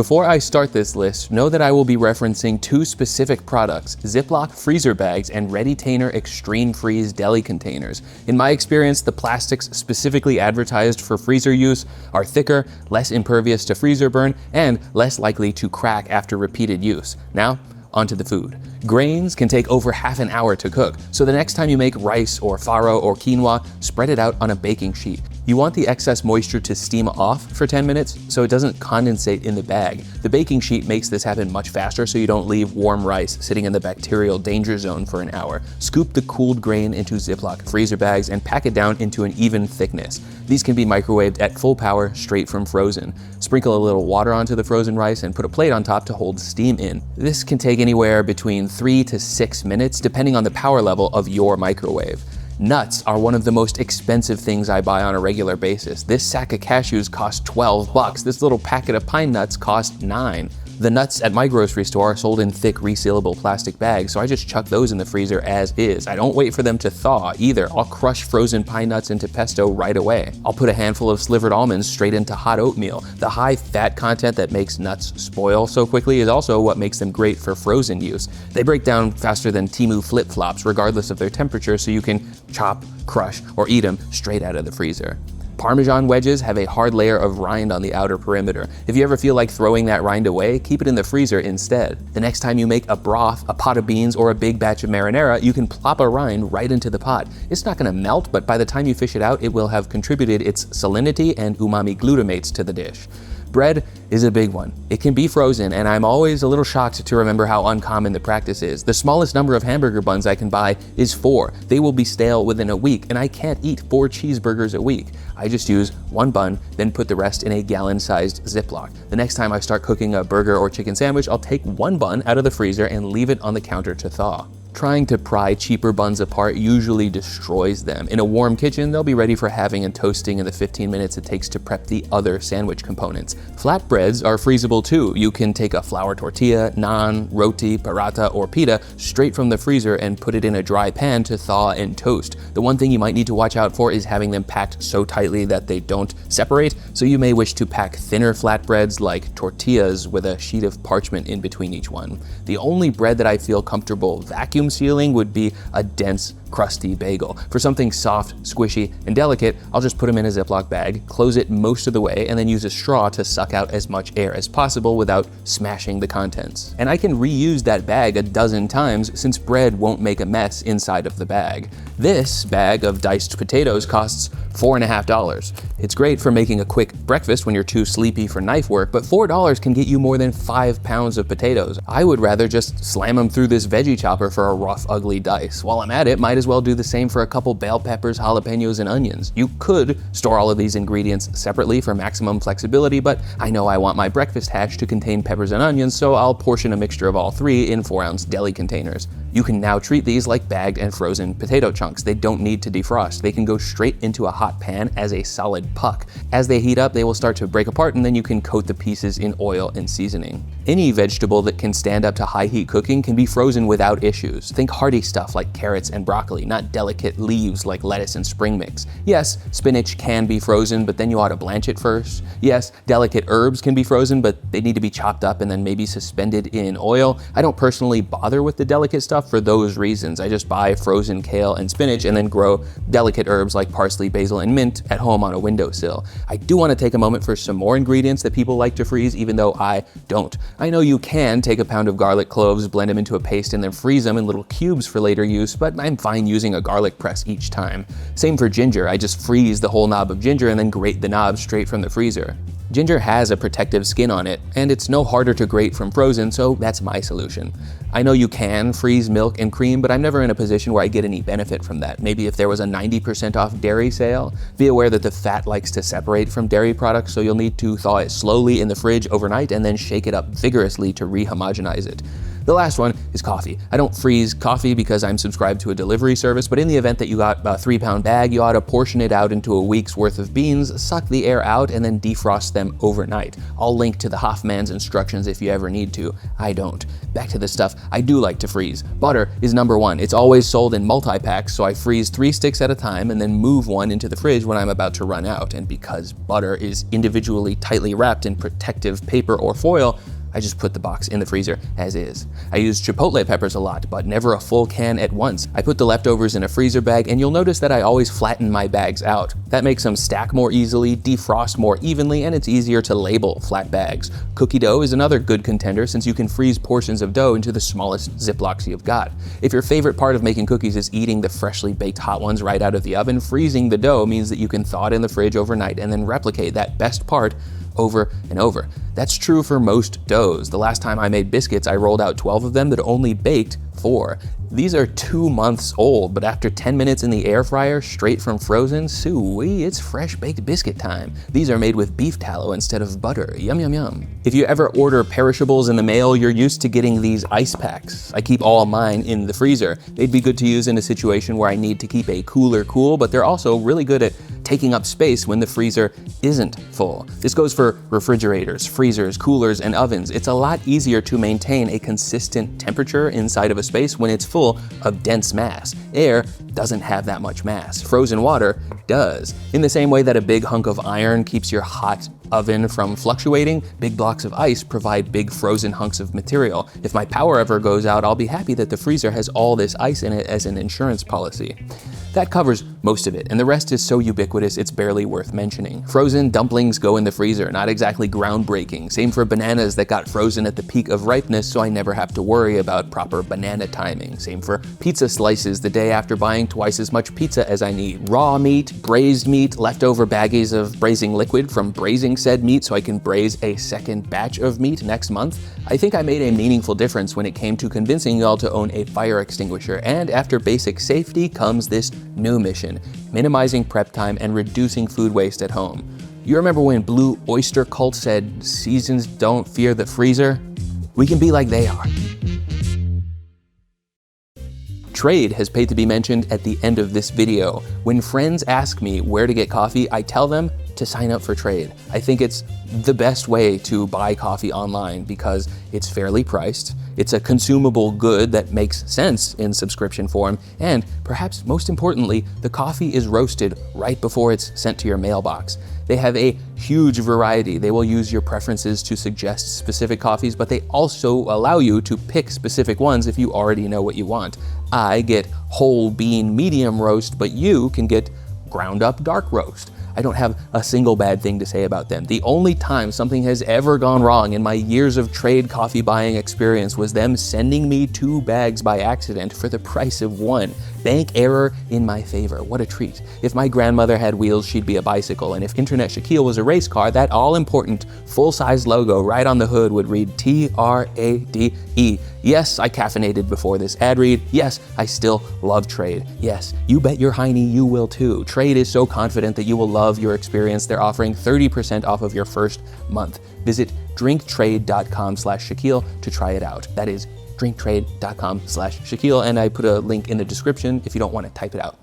Before I start this list, know that I will be referencing two specific products, Ziploc freezer bags and Ready-Tainer Extreme Freeze deli containers. In my experience, the plastics specifically advertised for freezer use are thicker, less impervious to freezer burn, and less likely to crack after repeated use. Now, onto the food. Grains can take over half an hour to cook, so the next time you make rice or farro or quinoa, spread it out on a baking sheet. You want the excess moisture to steam off for 10 minutes so it doesn't condensate in the bag. The baking sheet makes this happen much faster so you don't leave warm rice sitting in the bacterial danger zone for an hour. Scoop the cooled grain into Ziploc freezer bags and pack it down into an even thickness. These can be microwaved at full power straight from frozen. Sprinkle a little water onto the frozen rice and put a plate on top to hold steam in. This can take anywhere between 3 to 6 minutes depending on the power level of your microwave. Nuts are one of the most expensive things I buy on a regular basis. This sack of cashews costs 12 bucks. This little packet of pine nuts costs 9. The nuts at my grocery store are sold in thick resealable plastic bags, so I just chuck those in the freezer as is. I don't wait for them to thaw either. I'll crush frozen pine nuts into pesto right away. I'll put a handful of slivered almonds straight into hot oatmeal. The high fat content that makes nuts spoil so quickly is also what makes them great for frozen use. They break down faster than Temu flip-flops regardless of their temperature, so you can chop, crush, or eat them straight out of the freezer. Parmesan wedges have a hard layer of rind on the outer perimeter. If you ever feel like throwing that rind away, keep it in the freezer instead. The next time you make a broth, a pot of beans, or a big batch of marinara, you can plop a rind right into the pot. It's not gonna melt, but by the time you fish it out, it will have contributed its salinity and umami glutamates to the dish. Bread is a big one. It can be frozen, and I'm always a little shocked to remember how uncommon the practice is. The smallest number of hamburger buns I can buy is 4. They will be stale within a week, and I can't eat 4 cheeseburgers a week. I just use 1 bun, then put the rest in a gallon-sized Ziploc. The next time I start cooking a burger or chicken sandwich, I'll take 1 bun out of the freezer and leave it on the counter to thaw. Trying to pry cheaper buns apart usually destroys them. In a warm kitchen, they'll be ready for having and toasting in the 15 minutes it takes to prep the other sandwich components. Flatbreads are freezable too. You can take a flour tortilla, naan, roti, paratha, or pita straight from the freezer and put it in a dry pan to thaw and toast. The one thing you might need to watch out for is having them packed so tightly that they don't separate, so you may wish to pack thinner flatbreads like tortillas with a sheet of parchment in between each one. The only bread that I feel comfortable vacuum sealing would be a dense, crusty bagel. For something soft, squishy, and delicate, I'll just put them in a Ziploc bag, close it most of the way, and then use a straw to suck out as much air as possible without smashing the contents. And I can reuse that bag a dozen times since bread won't make a mess inside of the bag. This bag of diced potatoes costs $4.50. It's great for making a quick breakfast when you're too sleepy for knife work, but $4 can get you more than 5 pounds of potatoes. I would rather just slam them through this veggie chopper for a rough, ugly dice. While I'm at it, might as well do the same for a couple bell peppers, jalapenos, and onions. You could store all of these ingredients separately for maximum flexibility, but I know I want my breakfast hash to contain peppers and onions, so I'll portion a mixture of all 3 in 4-ounce deli containers. You can now treat these like bagged and frozen potato chunks. They don't need to defrost. They can go straight into a hot pan as a solid puck. As they heat up, they will start to break apart, and then you can coat the pieces in oil and seasoning. Any vegetable that can stand up to high heat cooking can be frozen without issues. Think hearty stuff like carrots and broccoli, not delicate leaves like lettuce and spring mix. Yes, spinach can be frozen, but then you ought to blanch it first. Yes, delicate herbs can be frozen, but they need to be chopped up and then maybe suspended in oil. I don't personally bother with the delicate stuff for those reasons. I just buy frozen kale and spinach and then grow delicate herbs like parsley, basil, and mint at home on a windowsill. I do want to take a moment for some more ingredients that people like to freeze, even though I don't. I know you can take a pound of garlic cloves, blend them into a paste, and then freeze them in little cubes for later use, but I'm fine using a garlic press each time. Same for ginger. I just freeze the whole knob of ginger and then grate the knob straight from the freezer. Ginger has a protective skin on it, and it's no harder to grate from frozen, so that's my solution. I know you can freeze milk and cream, but I'm never in a position where I get any benefit from that. Maybe if there was a 90% off dairy sale. Be aware that the fat likes to separate from dairy products, so you'll need to thaw it slowly in the fridge overnight and then shake it up vigorously to rehomogenize it. The last one is coffee. I don't freeze coffee because I'm subscribed to a delivery service, but in the event that you got a 3-pound bag, you ought to portion it out into a week's worth of beans, suck the air out, and then defrost them overnight. I'll link to the Hoffman's instructions if you ever need to. I don't. Back to the stuff I do like to freeze. Butter is number one. It's always sold in multi-packs, so I freeze 3 sticks at a time and then move one into the fridge when I'm about to run out. And because butter is individually tightly wrapped in protective paper or foil, I just put the box in the freezer as is. I use chipotle peppers a lot, but never a full can at once. I put the leftovers in a freezer bag, and you'll notice that I always flatten my bags out. That makes them stack more easily, defrost more evenly, and it's easier to label flat bags. Cookie dough is another good contender since you can freeze portions of dough into the smallest Ziplocs you've got. If your favorite part of making cookies is eating the freshly baked hot ones right out of the oven, freezing the dough means that you can thaw it in the fridge overnight and then replicate that best part over and over. That's true for most doughs. The last time I made biscuits, I rolled out 12 of them that only baked 4. These are 2 months old, but after 10 minutes in the air fryer, straight from frozen, soo-wee, it's fresh baked biscuit time. These are made with beef tallow instead of butter. Yum, yum, yum. If you ever order perishables in the mail, you're used to getting these ice packs. I keep all mine in the freezer. They'd be good to use in a situation where I need to keep a cooler cool, but they're also really good at taking up space when the freezer isn't full. This goes for refrigerators, freezers, coolers, and ovens. It's a lot easier to maintain a consistent temperature inside of a space when it's full of dense mass. Air doesn't have that much mass. Frozen water does. In the same way that a big hunk of iron keeps your hot oven from fluctuating, big blocks of ice provide big frozen hunks of material. If my power ever goes out, I'll be happy that the freezer has all this ice in it as an insurance policy. That covers most of it, and the rest is so ubiquitous it's barely worth mentioning. Frozen dumplings go in the freezer, not exactly groundbreaking. Same for bananas that got frozen at the peak of ripeness, so I never have to worry about proper banana timing. Same for pizza slices the day after buying twice as much pizza as I need. Raw meat, braised meat, leftover baggies of braising liquid from braising said meat so I can braise a second batch of meat next month. I think I made a meaningful difference when it came to convincing y'all to own a fire extinguisher, and after basic safety comes this new mission: minimizing prep time and reducing food waste at home. You remember when Blue Oyster Cult said, "Seasons don't fear the freezer"? We can be like they are. Trade has paid to be mentioned at the end of this video. When friends ask me where to get coffee, I tell them to sign up for Trade. I think it's the best way to buy coffee online because it's fairly priced, it's a consumable good that makes sense in subscription form, and perhaps most importantly, the coffee is roasted right before it's sent to your mailbox. They have a huge variety. They will use your preferences to suggest specific coffees, but they also allow you to pick specific ones if you already know what you want. I get whole bean medium roast, but you can get ground up dark roast. I don't have a single bad thing to say about them. The only time something has ever gone wrong in my years of Trade coffee buying experience was them sending me 2 bags by accident for the price of 1. Bank error in my favor. What a treat. If my grandmother had wheels, she'd be a bicycle, and if Internet Shaquille was a race car, that all-important full-size logo right on the hood would read TRADE. Yes, I caffeinated before this ad read. Yes, I still love Trade. Yes, you bet your hiney you will too. Trade is so confident that you will love your experience. They're offering 30% off of your first month. Visit drinktrade.com/Shaquille to try it out. That is drinktrade.com/Shaquille, and I put a link in the description if you don't want to type it out.